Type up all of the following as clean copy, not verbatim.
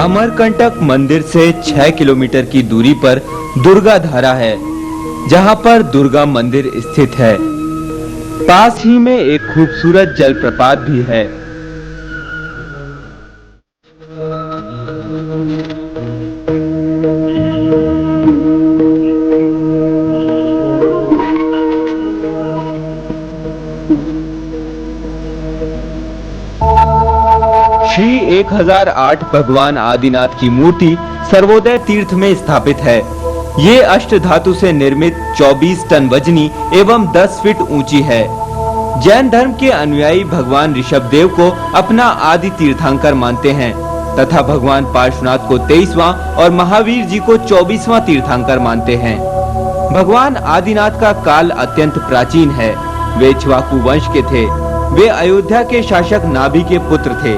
अमरकंटक मंदिर से 6 किलोमीटर की दूरी पर दुर्गा धारा है, जहां पर दुर्गा मंदिर स्थित है। पास ही में एक खूबसूरत जलप्रपात भी है। श्री 1008 भगवान आदिनाथ की मूर्ति सर्वोदय तीर्थ में स्थापित है। ये अष्ट धातु से निर्मित 24 टन वजनी एवं 10 फीट ऊंची है। जैन धर्म के अनुयायी भगवान ऋषभदेव को अपना आदि तीर्थंकर मानते हैं तथा भगवान पार्श्वनाथ को 23वां और महावीर जी को 24वां तीर्थंकर मानते हैं। भगवान आदिनाथ का काल अत्यंत प्राचीन है। वे इक्ष्वाकु वंश के थे। वे अयोध्या के शासक नाभि के पुत्र थे।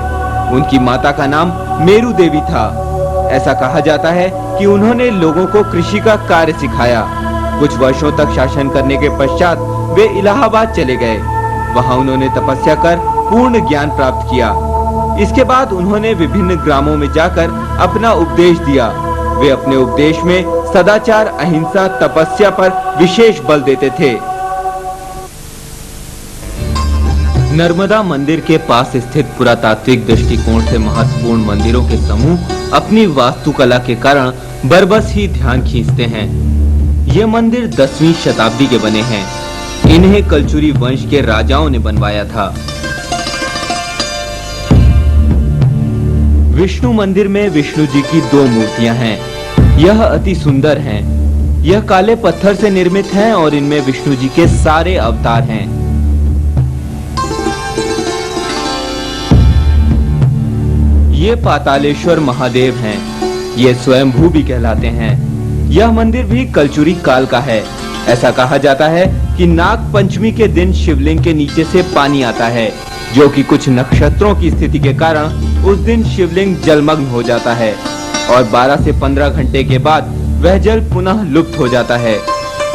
उनकी माता का नाम मेरु देवी था। ऐसा कहा जाता है कि उन्होंने लोगों को कृषि का कार्य सिखाया। कुछ वर्षों तक शासन करने के पश्चात वे इलाहाबाद चले गए। वहां उन्होंने तपस्या कर पूर्ण ज्ञान प्राप्त किया। इसके बाद उन्होंने विभिन्न ग्रामों में जाकर अपना उपदेश दिया। वे अपने उपदेश में सदाचार, अहिंसा, तपस्या पर विशेष बल देते थे। नर्मदा मंदिर के पास स्थित पुरातात्विक दृष्टिकोण से महत्वपूर्ण मंदिरों के समूह अपनी वास्तुकला के कारण बरबस ही ध्यान खींचते हैं। ये मंदिर 10वीं शताब्दी के बने हैं। इन्हें कलचुरी वंश के राजाओं ने बनवाया था। विष्णु मंदिर में विष्णु जी की 2 मूर्तियां हैं। यह अति सुंदर हैं। यह काले पत्थर से निर्मित हैं और इनमें विष्णु जी के सारे अवतार हैं। ये पातालेश्वर महादेव हैं। ये स्वयंभू भी कहलाते हैं। यह मंदिर भी कलचुरी काल का है। ऐसा कहा जाता है कि नाग पंचमी के दिन शिवलिंग के नीचे से पानी आता है, जो कि कुछ नक्षत्रों की स्थिति के कारण उस दिन शिवलिंग जलमग्न हो जाता है और 12 से 15 घंटे के बाद वह जल पुनः लुप्त हो जाता है।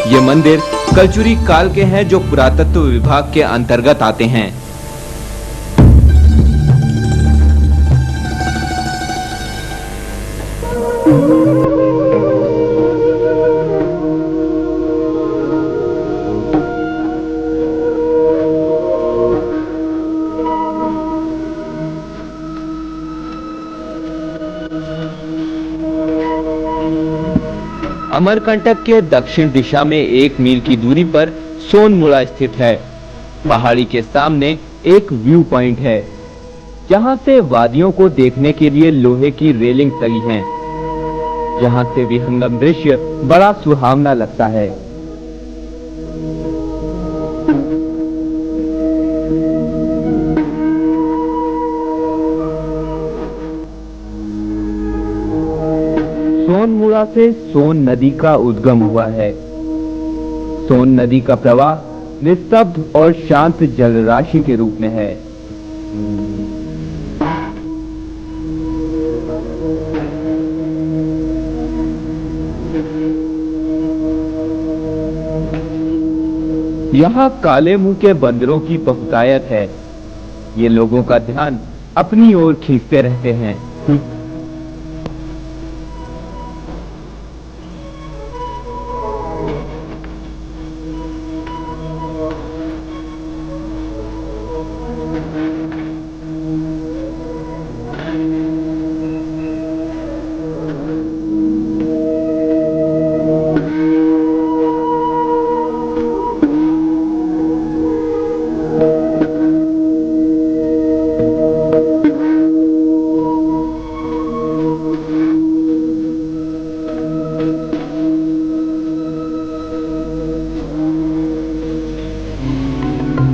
ये मंदिर कलचुरी काल के हैं, जो पुरातत्व विभाग के अंतर्गत आते हैं। अमरकंटक के दक्षिण दिशा में 1 मील की दूरी पर सोनमुड़ा स्थित है। पहाड़ी के सामने एक व्यू पॉइंट है, जहां से वादियों को देखने के लिए लोहे की रेलिंग लगी है, जहां से विहंगम दृश्य बड़ा सुहावना लगता है। सोनमुड़ा से सोन नदी का उद्गम हुआ है। सोन नदी का प्रवाह निस्तब्ध और शांत जलराशि के रूप में है। यहाँ काले मुंह के बंदरों की बहुतायत है। ये लोगों का ध्यान अपनी ओर खींचते रहते हैं।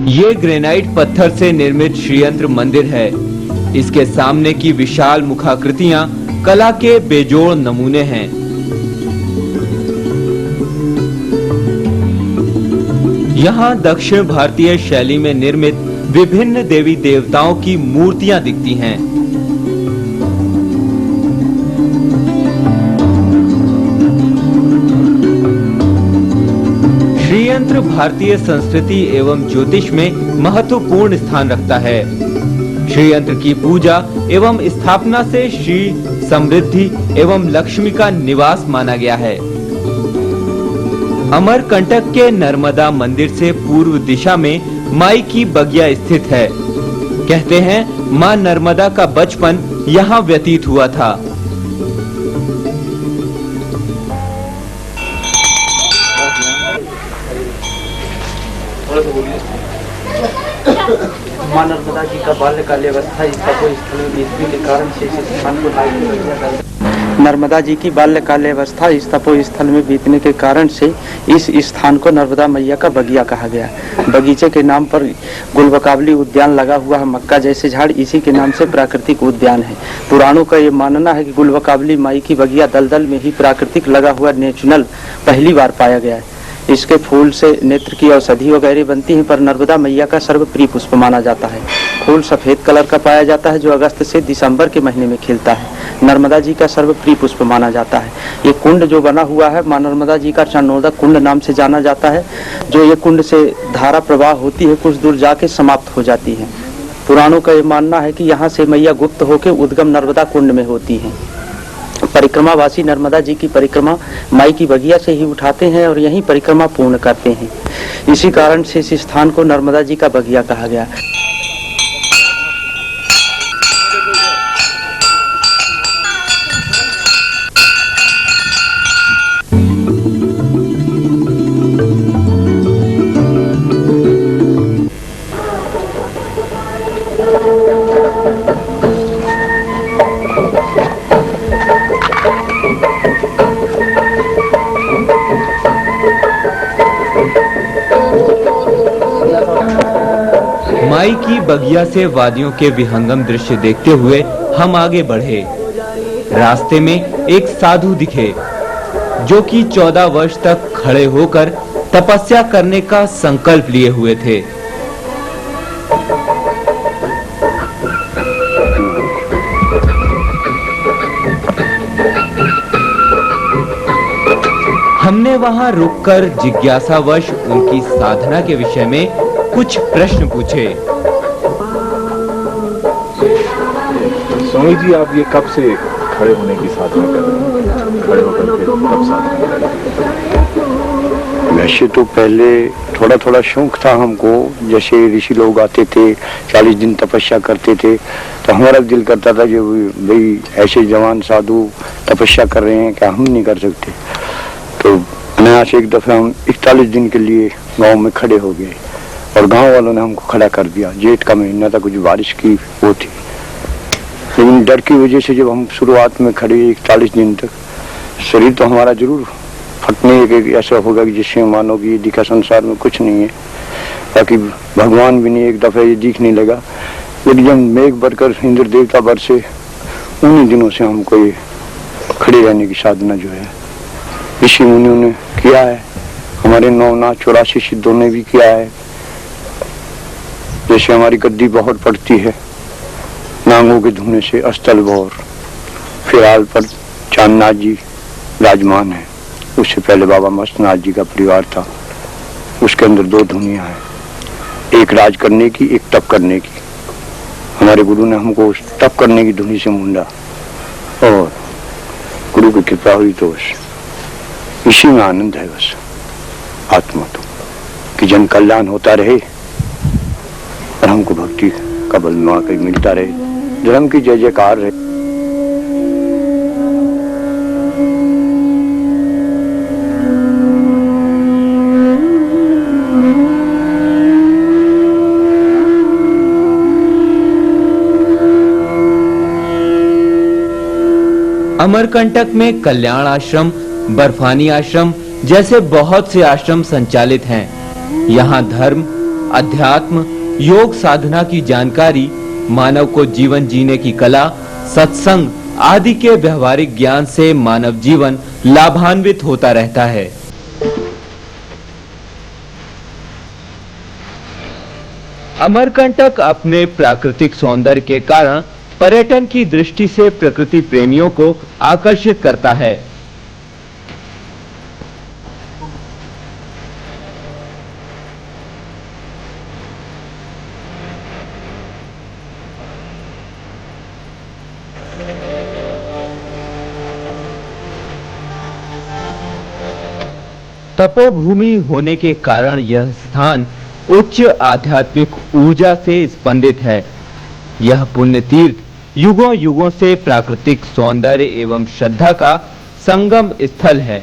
ये ग्रेनाइट पत्थर से निर्मित श्रीयंत्र मंदिर है। इसके सामने की विशाल मुखाकृतियां कला के बेजोड़ नमूने हैं। यहाँ दक्षिण भारतीय शैली में निर्मित विभिन्न देवी देवताओं की मूर्तियां दिखती हैं। श्रीयंत्र भारतीय संस्कृति एवं ज्योतिष में महत्वपूर्ण स्थान रखता है। श्री यंत्र की पूजा एवं स्थापना से श्री समृद्धि एवं लक्ष्मी का निवास माना गया है। अमरकंटक के नर्मदा मंदिर से पूर्व दिशा में माई की बगिया स्थित है। कहते हैं मां नर्मदा का बचपन यहाँ व्यतीत हुआ था। मां नर्मदा जी का बाल्यकाल अवस्था इस तपोस्थल में बीतने के कारण से इस स्थान को नर्मदा जी की बाल्यकाल अवस्था इस तपोस्थल में बीतने के कारण से इस स्थान को नर्मदा मैया का बगिया कहा गया। बगीचे के नाम पर गुलबकावली उद्यान लगा हुआ है, मक्का जैसे झाड़ इसी के नाम से प्राकृतिक उद्यान है। पुराणों का ये मानना है कि गुलबकावली माई की बगिया दलदल में ही प्राकृतिक लगा हुआ नेचुरल पहली बार पाया गया है। इसके फूल से नेत्र की औषधि वगैरह बनती है, पर नर्मदा मैया का सर्वप्रिय पुष्प माना जाता है। फूल सफेद कलर का पाया जाता है जो अगस्त से दिसंबर के महीने में खिलता है। नर्मदा जी का सर्वप्रिय पुष्प माना जाता है। ये कुंड जो बना हुआ है मां नर्मदा जी का चरणोदक कुंड नाम से जाना जाता है। जो ये कुंड से धारा प्रवाह होती है कुछ दूर जाके समाप्त हो जाती है। पुराणों का ये मानना है कि यहाँ से मैया गुप्त होकर उद्गम नर्मदा कुंड में होती है। परिक्रमावासी नर्मदा जी की परिक्रमा माई की बगिया से ही उठाते हैं और यहीं परिक्रमा पूर्ण करते हैं। इसी कारण से इस स्थान को नर्मदा जी का बगिया कहा गया। माई की बगिया से वादियों के विहंगम दृश्य देखते हुए हम आगे बढ़े। रास्ते में एक साधु दिखे जो कि 14 वर्ष तक खड़े होकर तपस्या करने का संकल्प लिए हुए थे। हमने वहां रुककर जिज्ञासावश उनकी साधना के विषय में कुछ प्रश्न पूछे। स्वामी जी, आप ये कब से खड़े होने की साधना कर रहे हैं? खड़े होकर के कब साधना कर रहे हैं? वैसे तो पहले थोड़ा थोड़ा शौक था हमको, जैसे ऋषि लोग आते थे 40 दिन तपस्या करते थे तो हमारा दिल करता था जो भाई ऐसे जवान साधु तपस्या कर रहे हैं क्या हम नहीं कर सकते। तो अनायास एक दफा हम 41 दिन के लिए गांव में खड़े हो गए और गांव वालों ने हमको खड़ा कर दिया। जेठ का महीना था, कुछ बारिश की वो थी, लेकिन डर की वजह से जब हम शुरुआत में खड़े 41 दिन तक शरीर तो हमारा जरूर फटने के ऐसा होगा कि जिससे मानो कि ये दिखा संसार में कुछ नहीं है, ताकि भगवान भी नहीं एक दफा ये दिखने लगा। लेकिन जब मेघ बढ़कर इंद्र देवता बरसे उन्हीं दिनों से हमको ये खड़े रहने की साधना जो है ऋषि मुनियों ने किया है, हमारे 9 84 सिद्धों ने भी किया है। जैसे हमारी गद्दी बहुत पड़ती है, नांगों के धुने से अस्तल भौर, फिलहाल पर चांदनाथ जी राजमान है। उससे पहले बाबा मस्तनाथ जी का परिवार था, उसके अंदर 2 धुनियां हैं, एक राज करने की, एक तप करने की। हमारे गुरु ने हमको उस तप करने की धुनी से मुंडा और गुरु की कृपा हुई तो इसी में आनंद है बस आत्मा तो, कि जन कल्याण होता रहे और हमको भक्ति का बल मौका मिलता रहे, धर्म की जय जयकार रहे। अमरकंटक में कल्याण आश्रम, बर्फानी आश्रम जैसे बहुत से आश्रम संचालित हैं। यहाँ धर्म, अध्यात्म, योग साधना की जानकारी, मानव को जीवन जीने की कला, सत्संग आदि के व्यवहारिक ज्ञान से मानव जीवन लाभान्वित होता रहता है। अमरकंटक अपने प्राकृतिक सौंदर्य के कारण पर्यटन की दृष्टि से प्रकृति प्रेमियों को आकर्षित करता है। तपोभूमि होने के कारण यह स्थान उच्च आध्यात्मिक ऊर्जा से स्पंदित है। यह पुण्य तीर्थ युगों युगों से प्राकृतिक सौंदर्य एवं श्रद्धा का संगम स्थल है।